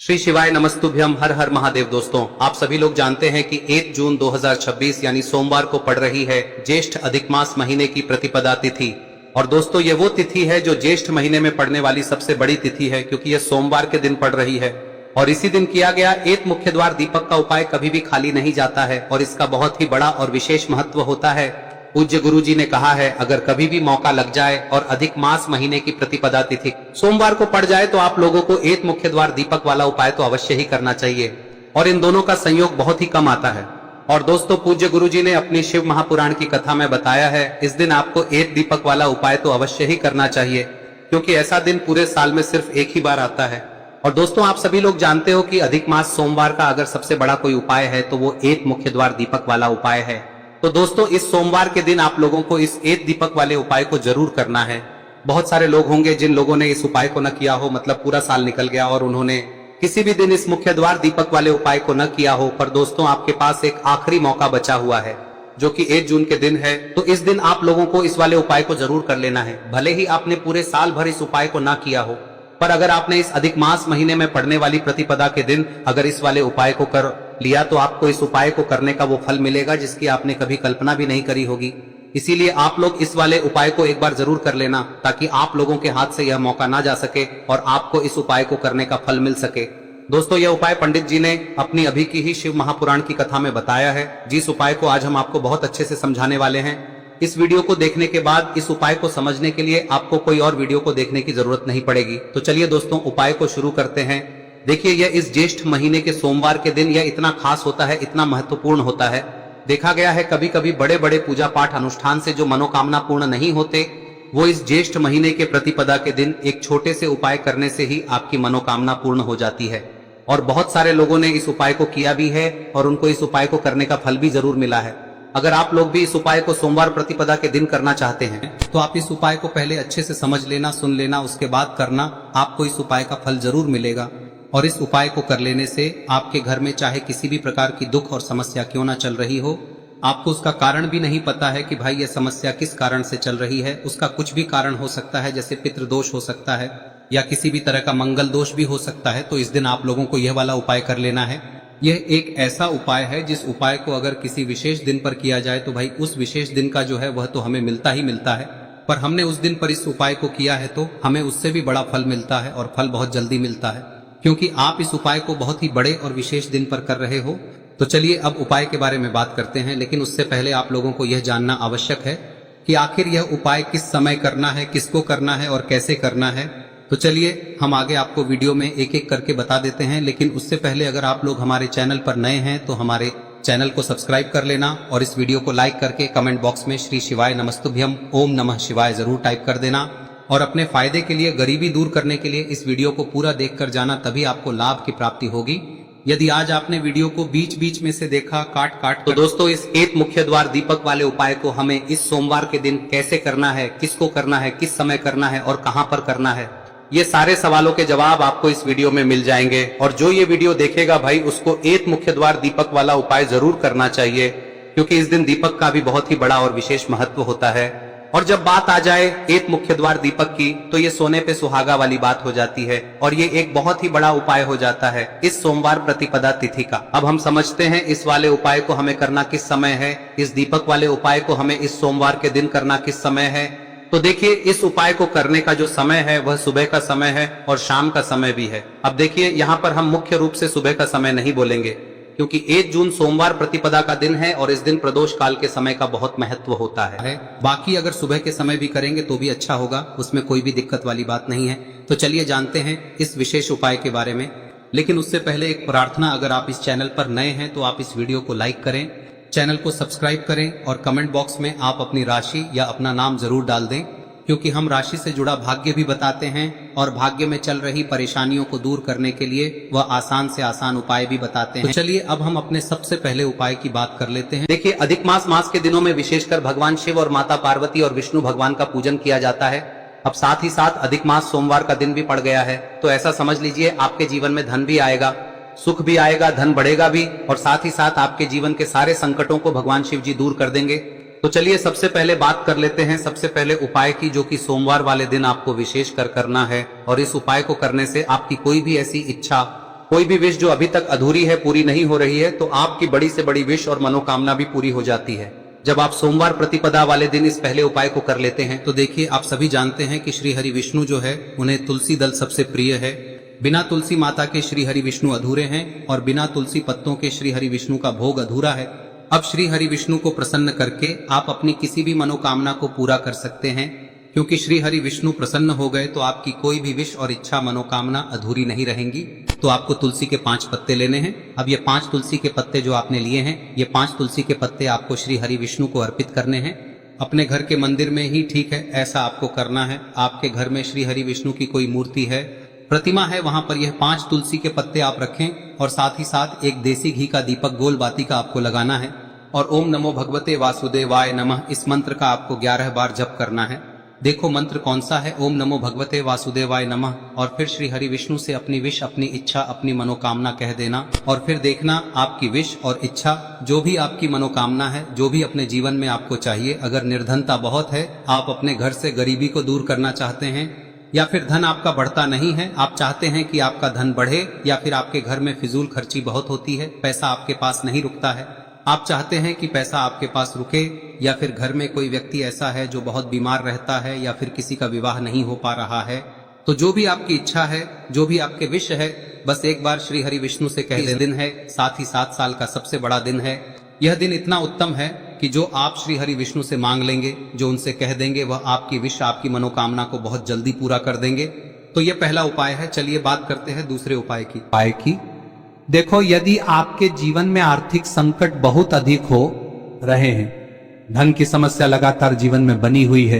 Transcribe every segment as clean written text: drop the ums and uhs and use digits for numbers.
श्री शिवाय नमस्तुभ्यम। हर हर महादेव। दोस्तों, आप सभी लोग जानते हैं कि 1 जून 2026 यानी सोमवार को पड़ रही है ज्येष्ठ अधिक मास महीने की प्रतिपदा तिथि। और दोस्तों, ये वो तिथि है जो ज्येष्ठ महीने में पड़ने वाली सबसे बड़ी तिथि है, क्योंकि यह सोमवार के दिन पड़ रही है। और इसी दिन किया गया एक मुख्य द्वार दीपक का उपाय कभी भी खाली नहीं जाता है और इसका बहुत ही बड़ा और विशेष महत्व होता है। पूज्य गुरु जी ने कहा है, अगर कभी भी मौका लग जाए और अधिक मास महीने की प्रतिपदा तिथि सोमवार को पड़ जाए तो आप लोगों को एक मुख्य द्वार दीपक वाला उपाय तो अवश्य ही करना चाहिए। और इन दोनों का संयोग बहुत ही कम आता है। और दोस्तों, पूज्य गुरु जी ने अपनी शिव महापुराण की कथा में बताया है, इस दिन आपको एक दीपक वाला उपाय तो अवश्य ही करना चाहिए, क्योंकि ऐसा दिन पूरे साल में सिर्फ एक ही बार आता है। और दोस्तों, आप सभी लोग जानते हो कि अधिक मास सोमवार का अगर सबसे बड़ा कोई उपाय है तो वो एक मुख्य द्वार दीपक वाला उपाय है। तो दोस्तों, इस सोमवार के दिन आप लोगों को इस एक दीपक वाले उपाय को जरूर करना है। बहुत सारे लोग होंगे जिन लोगों ने इस उपाय को न किया हो, मतलब पूरा साल निकल गया और उन्होंने किसी भी दिन इस मुख्य द्वार दीपक वाले उपाय को न किया हो। पर दोस्तों, आपके पास एक आखिरी मौका बचा हुआ है, जो कि 1 जून के दिन है। तो इस दिन आप लोगों को इस वाले उपाय को जरूर कर लेना है। भले ही आपने पूरे साल भर इस उपाय को ना किया हो, पर अगर आपने इस अधिक मास महीने में पड़ने वाली प्रतिपदा के दिन अगर इस वाले उपाय को कर लिया तो आपको इस उपाय को करने का वो फल मिलेगा जिसकी आपने कभी कल्पना भी नहीं करी होगी। इसीलिए आप लोग इस वाले उपाय को एक बार जरूर कर लेना, ताकि आप लोगों के हाथ से यह मौका ना जा सके और आपको इस उपाय को करने का फल मिल सके। दोस्तों, यह उपाय पंडित जी ने अपनी अभी की ही शिव महापुराण की कथा में बताया है, जिस उपाय को आज हम आपको बहुत अच्छे से समझाने वाले हैं। इस वीडियो को देखने के बाद इस उपाय को समझने के लिए आपको कोई और वीडियो को देखने की जरूरत नहीं पड़ेगी। तो चलिए दोस्तों, उपाय को शुरू करते हैं। देखिए, यह इस ज्येष्ठ महीने के सोमवार के दिन यह इतना खास होता है, इतना महत्वपूर्ण होता है। देखा गया है कभी कभी बड़े बड़े पूजा पाठ अनुष्ठान से जो मनोकामना पूर्ण नहीं होते, वो इस ज्येष्ठ महीने के प्रतिपदा के दिन एक छोटे से उपाय करने से ही आपकी मनोकामना पूर्ण हो जाती है। और बहुत सारे लोगों ने इस उपाय को किया भी है और उनको इस उपाय को करने का फल भी जरूर मिला है। अगर आप लोग भी इस उपाय को सोमवार प्रतिपदा के दिन करना चाहते हैं तो आप इस उपाय को पहले अच्छे से समझ लेना, सुन लेना, उसके बाद करना। आपको इस उपाय का फल जरूर मिलेगा। और इस उपाय को कर लेने से आपके घर में चाहे किसी भी प्रकार की दुख और समस्या क्यों ना चल रही हो, आपको उसका कारण भी नहीं पता है कि भाई ये समस्या किस कारण से चल रही है। उसका कुछ भी कारण हो सकता है, जैसे पितृदोष हो सकता है या किसी भी तरह का मंगल दोष भी हो सकता है। तो इस दिन आप लोगों को यह वाला उपाय कर लेना है। यह एक ऐसा उपाय है जिस उपाय को अगर किसी विशेष दिन पर किया जाए तो भाई उस विशेष दिन का जो है वह तो हमें मिलता ही मिलता है। पर हमने उस दिन पर इस उपाय को किया है तो हमें उससे भी बड़ा फल मिलता है, और फल बहुत जल्दी मिलता है, क्योंकि आप इस उपाय को बहुत ही बड़े और विशेष दिन पर कर रहे हो। तो चलिए अब उपाय के बारे में बात करते हैं, लेकिन उससे पहले आप लोगों को यह जानना आवश्यक है कि आखिर यह उपाय किस समय करना है, किसको करना है और कैसे करना है। तो चलिए हम आगे आपको वीडियो में एक एक करके बता देते हैं। लेकिन उससे पहले अगर आप लोग हमारे चैनल पर नए हैं तो हमारे चैनल को सब्सक्राइब कर लेना और इस वीडियो को लाइक करके कमेंट बॉक्स में श्री शिवाय नमस्तुभ्यम ओम नमः शिवाय जरूर टाइप कर देना। और अपने फायदे के लिए, गरीबी दूर करने के लिए इस वीडियो को पूरा देखकर जाना, तभी आपको लाभ की प्राप्ति होगी। यदि आज आपने वीडियो को बीच बीच में से देखा, काट काट, तो दोस्तों इस एक मुख्य द्वार दीपक वाले उपाय को हमें इस सोमवार के दिन कैसे करना है, किसको करना है, किस समय करना है और कहां पर करना है, ये सारे सवालों के जवाब आपको इस वीडियो में मिल जाएंगे। और जो ये वीडियो देखेगा भाई, उसको एक मुख्य द्वार दीपक वाला उपाय जरूर करना चाहिए, क्योंकि इस दिन दीपक का भी बहुत ही बड़ा और विशेष महत्व होता है। और जब बात आ जाए एक मुख्य द्वार दीपक की, तो ये सोने पे सुहागा वाली बात हो जाती है और ये एक बहुत ही बड़ा उपाय हो जाता है इस सोमवार प्रतिपदा तिथि का। अब हम समझते हैं इस वाले उपाय को हमें करना किस समय है, इस दीपक वाले उपाय को हमें इस सोमवार के दिन करना किस समय है। तो देखिए, इस उपाय को करने का जो समय है वह सुबह का समय है और शाम का समय भी है। अब देखिए, यहाँ पर हम मुख्य रूप से सुबह का समय नहीं बोलेंगे, क्योंकि 1 जून सोमवार प्रतिपदा का दिन है और इस दिन प्रदोष काल के समय का बहुत महत्व होता है। बाकी अगर सुबह के समय भी करेंगे तो भी अच्छा होगा, उसमें कोई भी दिक्कत वाली बात नहीं है। तो चलिए जानते हैं इस विशेष उपाय के बारे में। लेकिन उससे पहले एक प्रार्थना, अगर आप इस चैनल पर नए हैं तो आप इस वीडियो को लाइक करें, चैनल को सब्सक्राइब करें और कमेंट बॉक्स में आप अपनी राशि या अपना नाम जरूर डाल दें, क्योंकि हम राशि से जुड़ा भाग्य भी बताते हैं और भाग्य में चल रही परेशानियों को दूर करने के लिए वह आसान से आसान उपाय भी बताते हैं। तो चलिए अब हम अपने सबसे पहले उपाय की बात कर लेते हैं। देखिए, अधिक मास के दिनों में विशेषकर भगवान शिव और माता पार्वती और विष्णु भगवान का पूजन किया जाता है। अब साथ ही साथ अधिक मास सोमवार का दिन भी पड़ गया है, तो ऐसा समझ लीजिए आपके जीवन में धन भी आएगा, सुख भी आएगा, धन बढ़ेगा भी, और साथ ही साथ आपके जीवन के सारे संकटों को भगवान शिव जी दूर कर देंगे। तो चलिए सबसे पहले बात कर लेते हैं सबसे पहले उपाय की, जो कि सोमवार वाले दिन आपको विशेष कर करना है। और इस उपाय को करने से आपकी कोई भी ऐसी इच्छा कोई भी विश जो अभी तक अधूरी है, पूरी नहीं हो रही है, तो आपकी बड़ी से बड़ी विश और मनोकामना भी पूरी हो जाती है जब आप सोमवार प्रतिपदा वाले दिन इस पहले उपाय को कर लेते हैं। तो देखिए, आप सभी जानते हैं कि श्री हरि विष्णु जो है उन्हें तुलसी दल सबसे प्रिय है। बिना तुलसी माता के श्री हरि विष्णु अधूरे हैं और बिना तुलसी पत्तों के श्री हरि विष्णु का भोग अधूरा है। अब श्री हरि विष्णु को प्रसन्न करके आप अपनी किसी भी मनोकामना को पूरा कर सकते हैं, क्योंकि श्री हरि विष्णु प्रसन्न हो गए तो आपकी कोई भी विश और इच्छा मनोकामना अधूरी नहीं रहेंगी। तो आपको तुलसी के 5 पत्ते लेने हैं। अब ये 5 तुलसी के पत्ते जो आपने लिए हैं, ये 5 तुलसी के पत्ते आपको श्री हरि विष्णु को अर्पित करने हैं। अपने घर के मंदिर में ही ठीक है, ऐसा आपको करना है। आपके घर में श्री हरि विष्णु की कोई मूर्ति है, प्रतिमा है, वहां पर यह 5 तुलसी के पत्ते आप रखें और साथ ही साथ एक देसी घी का दीपक गोल बाती का आपको लगाना है और ओम नमो भगवते वासुदेवाय नमः इस मंत्र का आपको 11 बार जप करना है। देखो मंत्र कौन सा है, ओम नमो भगवते वासुदेवाय नमः, और फिर श्री हरि विष्णु से अपनी विश, अपनी इच्छा, अपनी मनोकामना कह देना और फिर देखना आपकी विश और इच्छा, जो भी आपकी मनोकामना है, जो भी अपने जीवन में आपको चाहिए। अगर निर्धनता बहुत है, आप अपने घर से गरीबी को दूर करना चाहते हैं, या फिर धन आपका बढ़ता नहीं है, आप चाहते हैं कि आपका धन बढ़े, या फिर आपके घर में फिजूल खर्ची बहुत होती है, पैसा आपके पास नहीं रुकता है, आप चाहते हैं कि पैसा आपके पास रुके, या फिर घर में कोई व्यक्ति ऐसा है जो बहुत बीमार रहता है, या फिर किसी का विवाह नहीं हो पा रहा है, तो जो भी आपकी इच्छा है, जो भी आपके विश है, बस एक बार श्री हरि विष्णु से कह दें। दिन है, साथ ही 7 साल का सबसे बड़ा दिन है। यह दिन इतना उत्तम है कि जो आप श्री हरि विष्णु से मांग लेंगे, जो उनसे कह देंगे, वह आपकी विश, आपकी मनोकामना को बहुत जल्दी पूरा कर देंगे। तो यह पहला उपाय है। चलिए बात करते हैं दूसरे उपाय की। देखो, यदि आपके जीवन में आर्थिक संकट बहुत अधिक हो रहे हैं, धन की समस्या लगातार जीवन में बनी हुई है,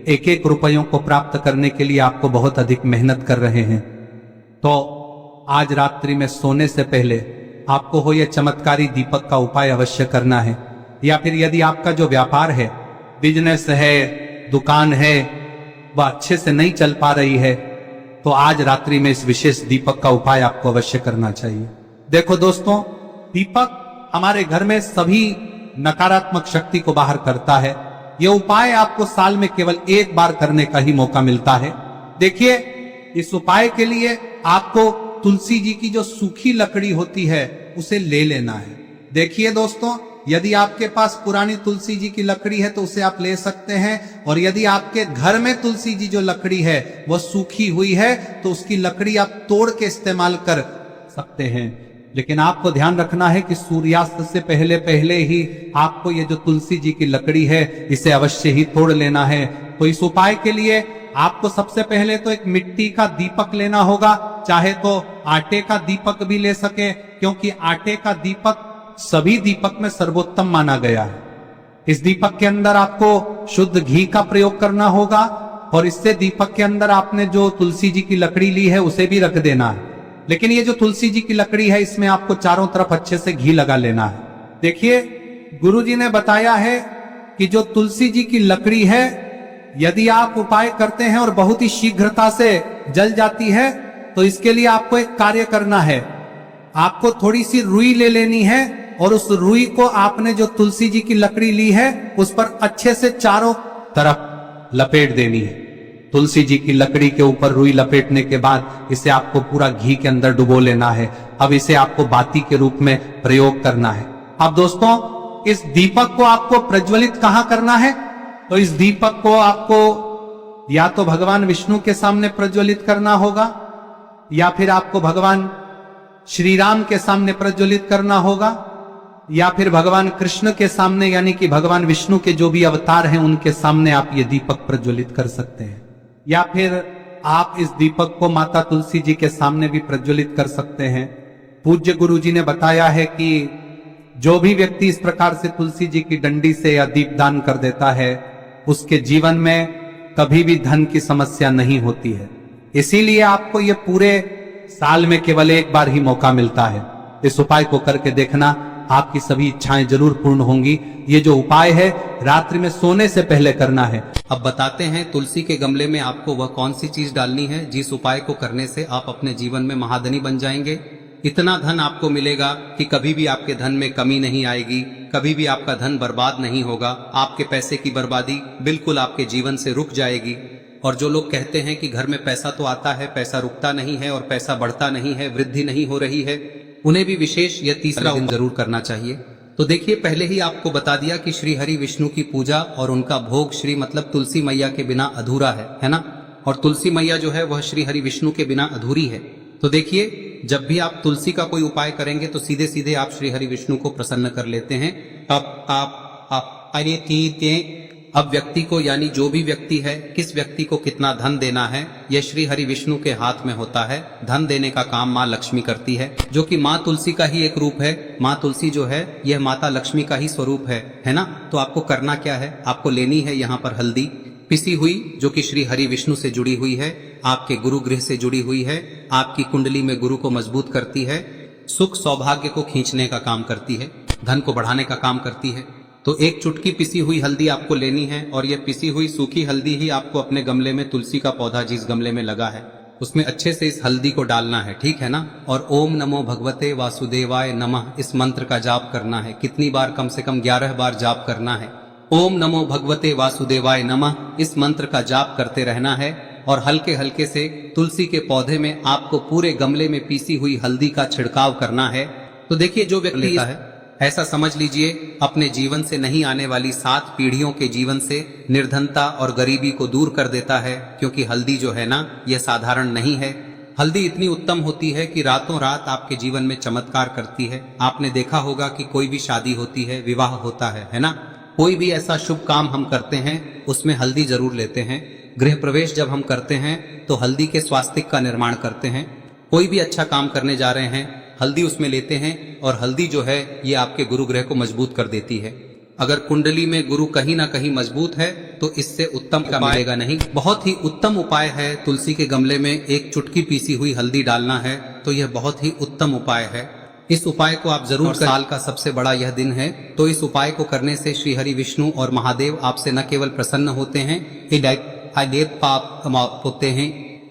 एक एक रुपयों को प्राप्त करने के लिए आपको बहुत अधिक मेहनत कर रहे हैं, तो आज रात्रि में सोने से पहले आपको हो यह चमत्कारी दीपक का उपाय अवश्य करना है। या फिर यदि आपका जो व्यापार है, बिजनेस है, दुकान है, वह अच्छे से नहीं चल पा रही है, तो आज रात्रि में इस विशेष दीपक का उपाय आपको अवश्य करना चाहिए। देखो दोस्तों, दीपक हमारे घर में सभी नकारात्मक शक्ति को बाहर करता है। यह उपाय आपको साल में केवल एक बार करने का ही मौका मिलता है। देखिए, इस उपाय के लिए आपको तुलसी जी की जो सूखी लकड़ी होती है उसे ले लेना है। देखिए दोस्तों, यदि आपके पास पुरानी तुलसी जी की लकड़ी है तो उसे आप ले सकते हैं, और यदि आपके घर में तुलसी जी जो लकड़ी है वह सूखी हुई है तो उसकी लकड़ी आप तोड़ के इस्तेमाल कर सकते हैं। लेकिन आपको ध्यान रखना है कि सूर्यास्त से पहले पहले ही आपको ये जो तुलसी जी की लकड़ी है इसे अवश्य ही तोड़ लेना है। तो इस उपाय के लिए आपको सबसे पहले तो एक मिट्टी का दीपक लेना होगा, चाहे तो आटे का दीपक भी ले सके, क्योंकि आटे का दीपक सभी दीपक में सर्वोत्तम माना गया है। इस दीपक के अंदर आपको शुद्ध घी का प्रयोग करना होगा, और इससे दीपक के अंदर आपने जो तुलसी जी की लकड़ी ली है उसे भी रख देना है। लेकिन ये जो तुलसी जी की लकड़ी है, इसमें आपको चारों तरफ अच्छे से घी लगा लेना है। देखिए, गुरुजी ने बताया है कि जो तुलसी जी की लकड़ी है, यदि आप उपाय करते हैं और बहुत ही शीघ्रता से जल जाती है, तो इसके लिए आपको एक कार्य करना है। आपको थोड़ी सी रुई ले लेनी है और उस रुई को आपने जो तुलसी जी की लकड़ी ली है उस पर अच्छे से चारों तरफ लपेट देनी है। तुलसी जी की लकड़ी के ऊपर रुई लपेटने के बाद इसे आपको पूरा घी के अंदर डुबो लेना है। अब इसे आपको बाती के रूप में प्रयोग करना है। अब दोस्तों, इस दीपक को आपको प्रज्वलित कहां करना है? तो इस दीपक को आपको या तो भगवान विष्णु के सामने प्रज्वलित करना होगा, या फिर आपको भगवान श्री राम के सामने प्रज्वलित करना होगा, या फिर भगवान कृष्ण के सामने, यानी कि भगवान विष्णु के जो भी अवतार हैं उनके सामने आप ये दीपक प्रज्वलित कर सकते हैं। या फिर आप इस दीपक को माता तुलसी जी के सामने भी प्रज्वलित कर सकते हैं। पूज्य गुरु जी ने बताया है कि जो भी व्यक्ति इस प्रकार से तुलसी जी की डंडी से या दीपदान कर देता है, उसके जीवन में कभी भी धन की समस्या नहीं होती है। इसीलिए आपको ये पूरे साल में केवल एक बार ही मौका मिलता है। इस उपाय को करके देखना, आपकी सभी इच्छाएं जरूर पूर्ण होंगी। ये जो उपाय है रात्रि में सोने से पहले करना है। अब बताते हैं तुलसी के गमले में आपको वह कौन सी चीज डालनी है जिस उपाय को करने से आप अपने जीवन में महाधनी बन जाएंगे। इतना धन आपको मिलेगा कि कभी भी आपके धन में कमी नहीं आएगी, कभी भी आपका धन बर्बाद नहीं होगा। आपके पैसे की बर्बादी बिल्कुल आपके जीवन से रुक जाएगी। और जो लोग कहते हैं कि घर में पैसा तो आता है, पैसा रुकता नहीं है और पैसा बढ़ता नहीं है, वृद्धि नहीं हो रही है, उन्हें भी विशेष यह तीसरा दिन जरूर करना चाहिए। तो देखिए, पहले ही आपको बता दिया कि श्री हरि विष्णु की पूजा और उनका भोग श्री मतलब तुलसी मैया के बिना अधूरा है ना। और तुलसी मैया जो है वह श्री हरि विष्णु के बिना अधूरी है। तो देखिए, जब भी आप तुलसी का कोई उपाय करेंगे तो सीधे सीधे आप श्री हरि विष्णु को प्रसन्न कर लेते हैं। अब व्यक्ति को, यानी जो भी व्यक्ति है, किस व्यक्ति को कितना धन देना है, यह श्री हरि विष्णु के हाथ में होता है। धन देने का काम माँ लक्ष्मी करती है, जो कि माँ तुलसी का ही एक रूप है। माँ तुलसी जो है यह माता लक्ष्मी का ही स्वरूप है ना। तो आपको करना क्या है, आपको लेनी है यहाँ पर हल्दी पिसी हुई, जो कि श्री हरि विष्णु से जुड़ी हुई है, आपके गुरु गृह से जुड़ी हुई है, आपकी कुंडली में गुरु को मजबूत करती है, सुख सौभाग्य को खींचने का काम करती है, धन को बढ़ाने का काम करती है। तो एक चुटकी पिसी हुई हल्दी आपको लेनी है और यह पिसी हुई सूखी हल्दी ही आपको अपने गमले में, तुलसी का पौधा जिस गमले में लगा है उसमें अच्छे से इस हल्दी को डालना है, ठीक है ना। और ओम नमो भगवते वासुदेवाय नमः इस मंत्र का जाप करना है। कितनी बार? कम से कम 11 बार जाप करना है। ओम नमो भगवते वासुदेवाय नमः इस मंत्र का जाप करते रहना है और हल्के हल्के से तुलसी के पौधे में आपको पूरे गमले में पीसी हुई हल्दी का छिड़काव करना है। तो देखिए, जो व्यक्ति लेता है, ऐसा समझ लीजिए अपने जीवन से नहीं आने वाली 7 पीढ़ियों के जीवन से निर्धनता और गरीबी को दूर कर देता है। क्योंकि हल्दी जो है ना, यह साधारण नहीं है। हल्दी इतनी उत्तम होती है कि रातों रात आपके जीवन में चमत्कार करती है। आपने देखा होगा कि कोई भी शादी होती है, विवाह होता है ना, कोई भी ऐसा शुभ काम हम करते हैं उसमें हल्दी जरूर लेते हैं। गृह प्रवेश जब हम करते हैं तो हल्दी के स्वास्तिक का निर्माण करते हैं। कोई भी अच्छा काम करने जा रहे हैं, हल्दी उसमें लेते हैं और हल्दी जो है ये आपके गुरु ग्रह को मजबूत कर देती है। अगर कुंडली में गुरु कहीं ना कहीं मजबूत है तो इससे उत्तम का मिलेगा नहीं। बहुत ही उत्तम उपाय है, तुलसी के गमले में एक चुटकी पीसी हुई हल्दी डालना है, तो यह बहुत ही उत्तम उपाय है। इस उपाय को आप जरूर करें। साल का सबसे बड़ा यह दिन है, तो इस उपाय को करने से श्री हरि विष्णु और महादेव आपसे न केवल प्रसन्न होते हैं, पाप होते हैं,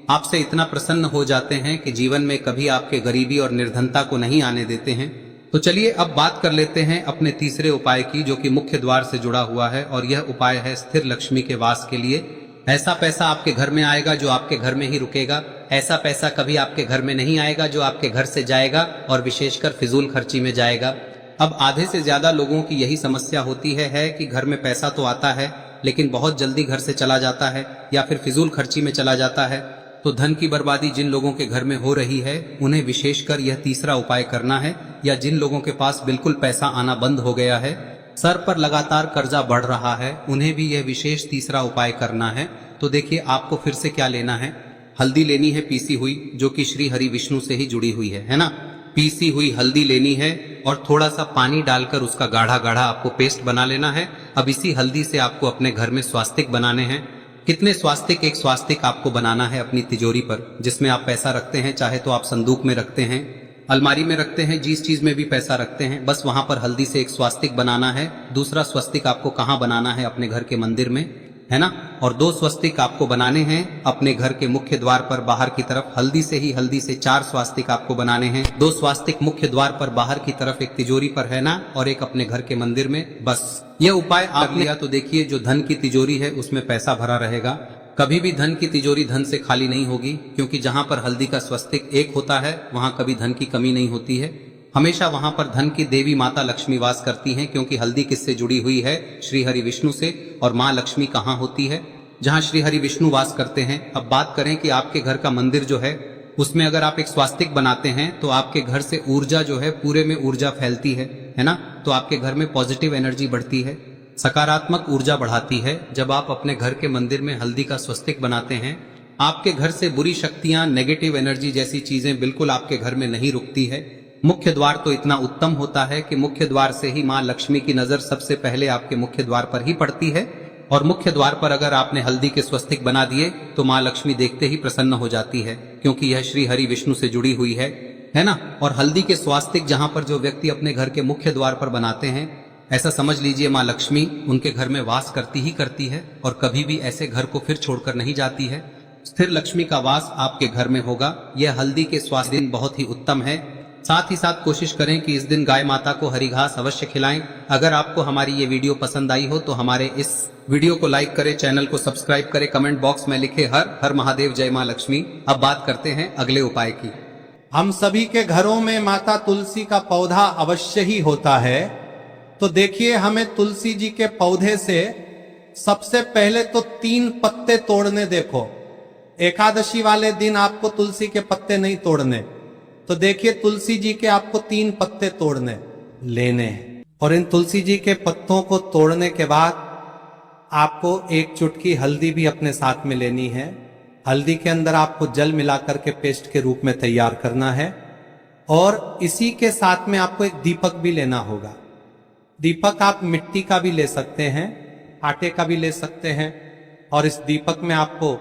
आपसे इतना प्रसन्न हो जाते हैं कि जीवन में कभी आपके गरीबी और निर्धनता को नहीं आने देते हैं। तो चलिए अब बात कर लेते हैं अपने तीसरे उपाय की, जो कि मुख्य द्वार से जुड़ा हुआ है। और यह उपाय है स्थिर लक्ष्मी के वास के लिए। ऐसा पैसा आपके घर में आएगा जो आपके घर में ही रुकेगा। ऐसा पैसा कभी आपके घर में नहीं आएगा जो आपके घर से जाएगा और विशेषकर फिजूल खर्ची में जाएगा। अब आधे से ज्यादा लोगों की यही समस्या होती है कि घर में पैसा तो आता है लेकिन बहुत जल्दी घर से चला जाता है या फिर फिजूल खर्ची में चला जाता है। तो धन की बर्बादी जिन लोगों के घर में हो रही है उन्हें विशेषकर यह तीसरा उपाय करना है। या जिन लोगों के पास बिल्कुल पैसा आना बंद हो गया है, सर पर लगातार कर्जा बढ़ रहा है, उन्हें भी यह विशेष तीसरा उपाय करना है। तो देखिए, आपको फिर से क्या लेना है, हल्दी लेनी है पीसी हुई, जो कि श्री हरि विष्णु से ही जुड़ी हुई है ना। पीसी हुई हल्दी लेनी है और थोड़ा सा पानी डालकर उसका गाढ़ा गाढ़ा आपको पेस्ट बना लेना है। अब इसी हल्दी से आपको अपने घर में स्वास्तिक बनाने हैं। कितने स्वास्तिक? एक स्वास्तिक आपको बनाना है अपनी तिजोरी पर, जिसमें आप पैसा रखते हैं। चाहे तो आप संदूक में रखते हैं, अलमारी में रखते हैं, जिस चीज में भी पैसा रखते हैं, बस वहां पर हल्दी से एक स्वास्तिक बनाना है। दूसरा स्वस्तिक आपको कहाँ बनाना है? अपने घर के मंदिर में, है ना। और 2 स्वस्तिक आपको बनाने हैं अपने घर के मुख्य द्वार पर बाहर की तरफ। हल्दी से 4 स्वास्तिक आपको बनाने हैं। 2 स्वास्तिक मुख्य द्वार पर बाहर की तरफ, एक तिजोरी पर, है ना, और एक अपने घर के मंदिर में। बस यह उपाय आप लिया तो देखिए, जो धन की तिजोरी है उसमें पैसा भरा रहेगा। कभी भी धन की तिजोरी धन से खाली नहीं होगी, क्योंकि जहां पर हल्दी का स्वस्तिक एक होता है वहां कभी धन की कमी नहीं होती है। हमेशा वहां पर धन की देवी माता लक्ष्मी वास करती हैं, क्योंकि हल्दी किससे जुड़ी हुई है? श्री हरि विष्णु से। और माँ लक्ष्मी कहाँ होती है? जहाँ श्री हरि विष्णु वास करते हैं। अब बात करें कि आपके घर का मंदिर जो है उसमें अगर आप एक स्वास्तिक बनाते हैं तो आपके घर से ऊर्जा जो है, पूरे में ऊर्जा फैलती है ना। तो आपके घर में पॉजिटिव एनर्जी बढ़ती है, सकारात्मक ऊर्जा बढ़ाती है। जब आप अपने घर के मंदिर में हल्दी का स्वस्तिक बनाते हैं, आपके घर से बुरी शक्तियां, नेगेटिव एनर्जी जैसी चीजें बिल्कुल आपके घर में नहीं रुकती है। मुख्य द्वार तो इतना उत्तम होता है कि मुख्य द्वार से ही माँ लक्ष्मी की नजर सबसे पहले आपके मुख्य द्वार पर ही पड़ती है। और मुख्य द्वार पर अगर आपने हल्दी के स्वस्तिक बना दिए तो माँ लक्ष्मी देखते ही प्रसन्न हो जाती है, क्योंकि यह श्री हरि विष्णु से जुड़ी हुई है ना। और हल्दी के स्वास्तिक जहां पर जो व्यक्ति अपने घर के मुख्य द्वार पर बनाते हैं, ऐसा समझ लीजिए माँ लक्ष्मी उनके घर में वास करती ही करती है और कभी भी ऐसे घर को फिर छोड़कर नहीं जाती है। स्थिर लक्ष्मी का वास आपके घर में होगा। यह हल्दी के स्वास्थ्य दिन बहुत ही उत्तम है। साथ ही साथ कोशिश करें कि इस दिन गाय माता को हरी घास अवश्य खिलाएं। अगर आपको हमारी ये वीडियो पसंद आई हो तो हमारे इस वीडियो को लाइक करें, चैनल को सब्सक्राइब करें, कमेंट बॉक्स में लिखे हर हर महादेव, जय मां लक्ष्मी। अब बात करते हैं अगले उपाय की। हम सभी के घरों में माता तुलसी का पौधा अवश्य ही होता है। तो देखिए, हमें तुलसी जी के पौधे से सबसे पहले तो 3 पत्ते तोड़ने। देखो, एकादशी वाले दिन आपको तुलसी के पत्ते नहीं तोड़ने, तो देखिए तुलसी जी के आपको 3 पत्ते तोड़ने लेने हैं। और इन तुलसी जी के पत्तों को तोड़ने के बाद आपको 1 चुटकी हल्दी भी अपने साथ में लेनी है। हल्दी के अंदर आपको जल मिलाकर के पेस्ट के रूप में तैयार करना है। और इसी के साथ में आपको एक दीपक भी लेना होगा। दीपक आप मिट्टी का भी ले सकते हैं, आटे का भी ले सकते हैं। और इस दीपक में आपको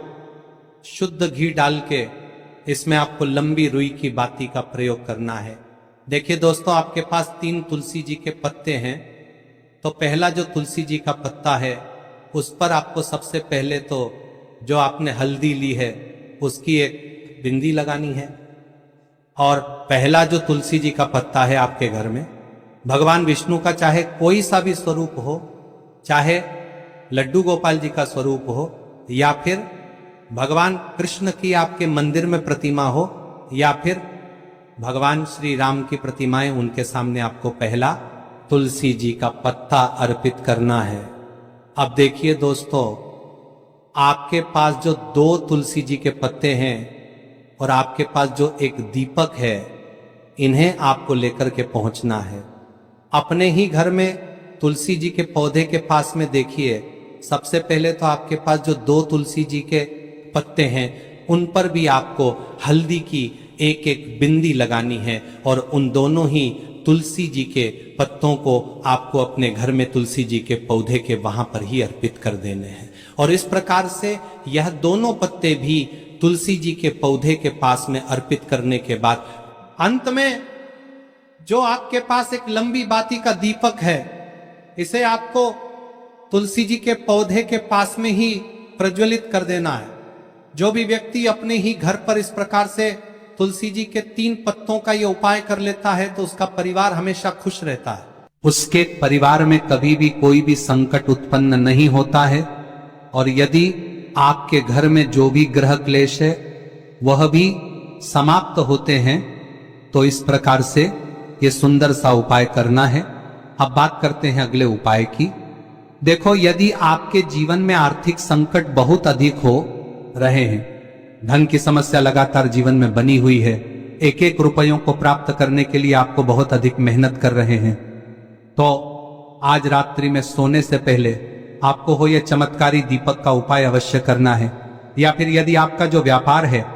शुद्ध घी डाल के इसमें आपको लंबी रुई की बाती का प्रयोग करना है। देखिए दोस्तों, आपके पास 3 तुलसी जी के पत्ते हैं। तो पहला जो तुलसी जी का पत्ता है उस पर आपको सबसे पहले तो जो आपने हल्दी ली है उसकी एक बिंदी लगानी है। और पहला जो तुलसी जी का पत्ता है आपके घर में, भगवान विष्णु का चाहे कोई सा भी स्वरूप हो, चाहे लड्डू गोपाल जी का स्वरूप हो, या फिर भगवान कृष्ण की आपके मंदिर में प्रतिमा हो, या फिर भगवान श्री राम की प्रतिमाएं, उनके सामने आपको पहला तुलसी जी का पत्ता अर्पित करना है। अब देखिए दोस्तों, आपके पास जो 2 तुलसी जी के पत्ते हैं और आपके पास जो एक दीपक है, इन्हें आपको लेकर के पहुंचना है। अपने ही घर में तुलसी जी के पौधे के पास में देखिए, सबसे पहले तो आपके पास जो 2 तुलसी जी के पत्ते हैं उन पर भी आपको हल्दी की एक एक बिंदी लगानी है। और उन दोनों ही तुलसी जी के पत्तों को आपको अपने घर में तुलसी जी के पौधे के वहां पर ही अर्पित कर देने हैं। और इस प्रकार से यह दोनों पत्ते भी तुलसी जी के पौधे के पास में अर्पित करने के बाद अंत में जो आपके पास एक लंबी बाती का दीपक है, इसे आपको तुलसी जी के पौधे के पास में ही प्रज्वलित कर देना है। जो भी व्यक्ति अपने ही घर पर इस प्रकार से तुलसी जी के 3 पत्तों का ये उपाय कर लेता है तो उसका परिवार हमेशा खुश रहता है। उसके परिवार में कभी भी कोई भी संकट उत्पन्न नहीं होता है। और यदि आपके घर में जो भी ग्रह क्लेश है वह भी समाप्त होते हैं। तो इस प्रकार से ये सुंदर सा उपाय करना है। अब बात करते हैं अगले उपाय की। देखो, यदि आपके जीवन में आर्थिक संकट बहुत अधिक हो रहे हैं, धन की समस्या लगातार जीवन में बनी हुई है, एक एक रुपयों को प्राप्त करने के लिए आपको बहुत अधिक मेहनत कर रहे हैं, तो आज रात्रि में सोने से पहले आपको हो यह चमत्कारी दीपक का उपाय अवश्य करना है। या फिर यदि आपका जो व्यापार है